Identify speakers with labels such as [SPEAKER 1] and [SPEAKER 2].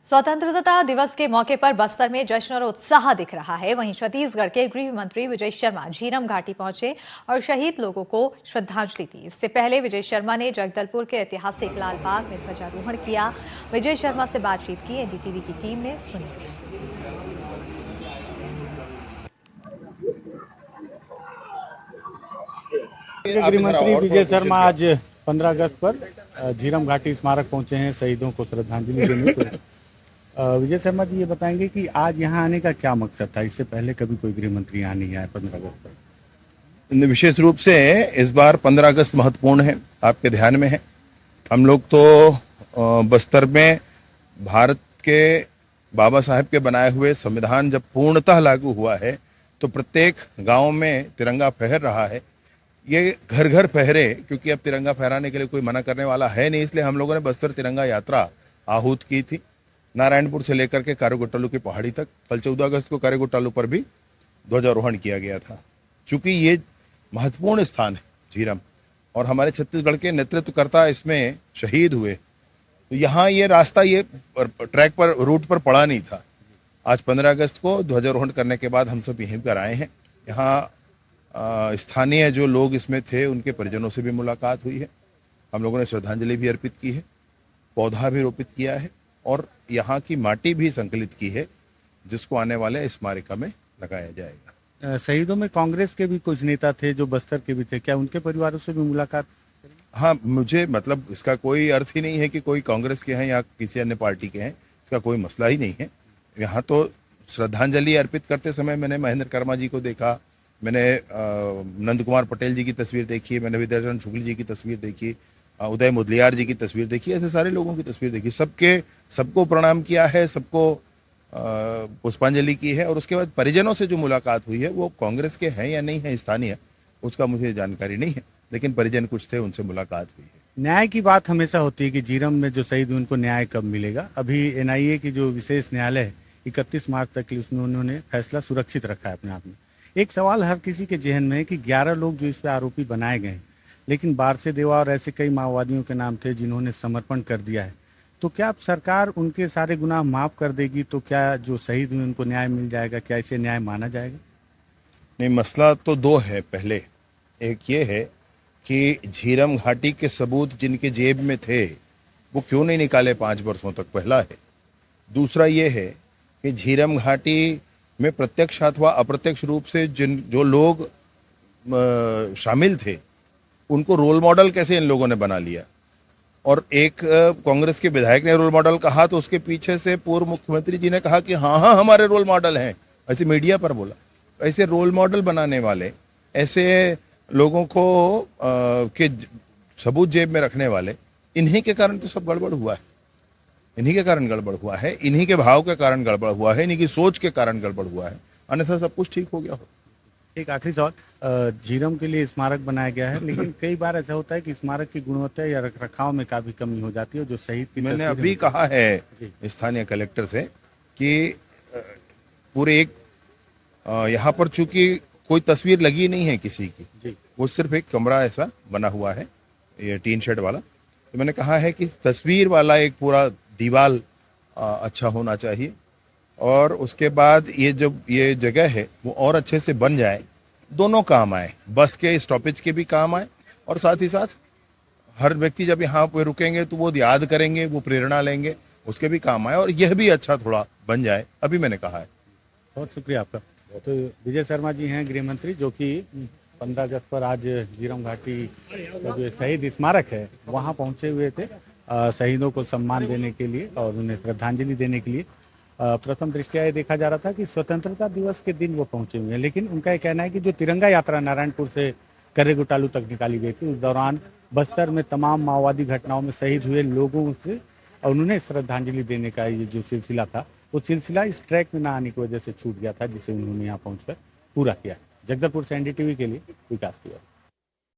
[SPEAKER 1] स्वतंत्रता दिवस के मौके पर बस्तर में जश्न और उत्साह दिख रहा है। वहीं छत्तीसगढ़ के गृह मंत्री विजय शर्मा झीरम घाटी पहुंचे और शहीद लोगों को श्रद्धांजलि दी। इससे पहले विजय शर्मा ने जगदलपुर के ऐतिहासिक लाल बाग में ध्वजारोहण किया। विजय शर्मा से बातचीत की एनडीटीवी की टीम ने सुनी।
[SPEAKER 2] गृह मंत्री विजय शर्मा आज 15 अगस्त पर झीरम घाटी स्मारक पहुंचे हैं शहीदों को श्रद्धांजलि देने के लिए। विजय शर्मा जी ये बताएंगे कि आज यहाँ आने का क्या मकसद था? इससे पहले कभी कोई गृह मंत्री यहाँ नहीं आया 15 अगस्त पर।
[SPEAKER 3] विशेष रूप से इस बार 15 अगस्त महत्वपूर्ण है, आपके ध्यान में है। हम लोग तो बस्तर में भारत के बाबा साहेब के बनाए हुए संविधान जब पूर्णतः लागू हुआ है तो प्रत्येक गांव में तिरंगा फहर रहा है। ये घर घर फहरे, क्योंकि अब तिरंगा फहराने के लिए कोई मना करने वाला है नहीं, इसलिए हम लोगों ने बस्तर तिरंगा यात्रा आहूत की थी। नारायणपुर से लेकर के कारेगुट्टालू की पहाड़ी तक। कल 14 अगस्त को कारेगुट्टालू पर भी ध्वजारोहण किया गया था। चूंकि ये महत्वपूर्ण स्थान है झीरम और हमारे छत्तीसगढ़ के नेतृत्वकर्ता इसमें शहीद हुए, तो यहाँ ये रास्ता ये ट्रैक पर रूट पर पड़ा नहीं था। आज 15 अगस्त को ध्वजारोहण करने के बाद हम सब यहीं पर आए हैं। यहाँ स्थानीय जो लोग इसमें थे उनके परिजनों से भी मुलाकात हुई है। हम लोगों ने श्रद्धांजलि भी अर्पित की है, पौधा भी रोपित किया है और यहाँ की माटी भी संकलित की है, जिसको आने वाले स्मारिका में लगाया जाएगा।
[SPEAKER 2] शहीदों में कांग्रेस के भी कुछ नेता थे जो बस्तर के भी थे, क्या उनके परिवारों से भी मुलाकात?
[SPEAKER 3] हाँ, मुझे मतलब इसका कोई अर्थ ही नहीं है कि कोई कांग्रेस के हैं या किसी अन्य पार्टी के हैं, इसका कोई मसला ही नहीं है। यहाँ तो श्रद्धांजलि अर्पित करते समय मैंने महेंद्र कर्मा जी को देखा, मैंने नंद कुमार पटेल जी की तस्वीर देखी, मैंने विद्याचरण शुक्ल जी की तस्वीर देखी, उदय मुदलियार जी की तस्वीर देखी, ऐसे सारे लोगों की तस्वीर देखी। सबको प्रणाम किया है, सबको पुष्पांजलि की है। और उसके बाद परिजनों से जो मुलाकात हुई है वो कांग्रेस के हैं या नहीं है स्थानीय, उसका मुझे जानकारी नहीं है, लेकिन परिजन कुछ थे, उनसे मुलाकात हुई है।
[SPEAKER 2] न्याय की बात हमेशा होती है कि झीरम में जो शहीद हुए उनको न्याय कब मिलेगा। अभी एनआईए की जो विशेष न्यायालय है 31 मार्च तक के उसमें उन्होंने फैसला सुरक्षित रखा है अपने आप में। एक सवाल हर किसी के जहन में है कि 11 लोग जो इस पे आरोपी बनाए गए हैं, लेकिन बारसे देवा और ऐसे कई माओवादियों के नाम थे जिन्होंने समर्पण कर दिया है, तो क्या अब सरकार उनके सारे गुनाह माफ कर देगी? तो क्या जो शहीद हुए उनको न्याय मिल जाएगा? क्या इसे न्याय माना जाएगा?
[SPEAKER 3] नहीं, मसला तो दो है। पहले एक ये है कि झीरम घाटी के सबूत जिनके जेब में थे वो क्यों नहीं निकाले 5 वर्षों तक, पहला है। दूसरा ये है कि झीरम घाटी में प्रत्यक्ष अथवा अप्रत्यक्ष रूप से जो लोग शामिल थे उनको रोल मॉडल कैसे इन लोगों ने बना लिया। और एक कांग्रेस के विधायक ने रोल मॉडल कहा तो उसके पीछे से पूर्व मुख्यमंत्री जी ने कहा कि हाँ हाँ हमारे रोल मॉडल हैं, ऐसे मीडिया पर बोला। ऐसे रोल मॉडल बनाने वाले, ऐसे लोगों को के सबूत जेब में रखने वाले, इन्हीं के कारण तो सब गड़बड़ हुआ है। इन्हीं के कारण गड़बड़ हुआ है, इन्हीं के भाव के कारण गड़बड़ हुआ है, इन्हीं की सोच के कारण गड़बड़ हुआ है, अन्यथा सब कुछ ठीक हो गया हो।
[SPEAKER 2] एक आखिरी सवाल, झीरम के लिए स्मारक बनाया गया है, लेकिन कई बार ऐसा होता है कि स्मारक की गुणवत्ता या रखरखाव में काफी कमी हो जाती है। जो शहीद की
[SPEAKER 3] मैंने अभी कहा है स्थानीय कलेक्टर से कि पूरे एक यहाँ पर चूंकि कोई तस्वीर लगी नहीं है किसी की, वो सिर्फ एक कमरा ऐसा बना हुआ है, ये टीन शेड वाला। तो मैंने कहा है कि तस्वीर वाला एक पूरा दीवार अच्छा होना चाहिए और उसके बाद ये जगह है वो और अच्छे से बन जाए, दोनों काम आए, बस के स्टॉपेज के भी काम आए और साथ ही साथ हर व्यक्ति जब यहाँ पे रुकेंगे तो वो याद करेंगे, वो प्रेरणा लेंगे, उसके भी काम आए और यह भी अच्छा थोड़ा बन जाए, अभी मैंने कहा है। बहुत
[SPEAKER 2] शुक्रिया आपका। तो विजय शर्मा जी हैं गृह मंत्री, जो कि 15 अगस्त पर आज झीरम घाटी का जो शहीद स्मारक है वहाँ पहुँचे हुए थे शहीदों को सम्मान देने के लिए और उन्हें श्रद्धांजलि देने के लिए। प्रथम दृष्टया ये देखा जा रहा था कि स्वतंत्रता दिवस के दिन वो पहुंचे हुए हैं, लेकिन उनका ये कहना है कि जो तिरंगा यात्रा नारायणपुर से करेगुटालू तक निकाली गई थी उस दौरान बस्तर में तमाम माओवादी घटनाओं में शहीद हुए लोगों से उन्होंने श्रद्धांजलि देने का ये जो सिलसिला था, वो सिलसिला इस ट्रैक में न आने की वजह से छूट गया था, जिसे उन्होंने यहाँ पहुंचकर पूरा किया। जगदलपुर से एनडीटीवी के लिए विकास किया।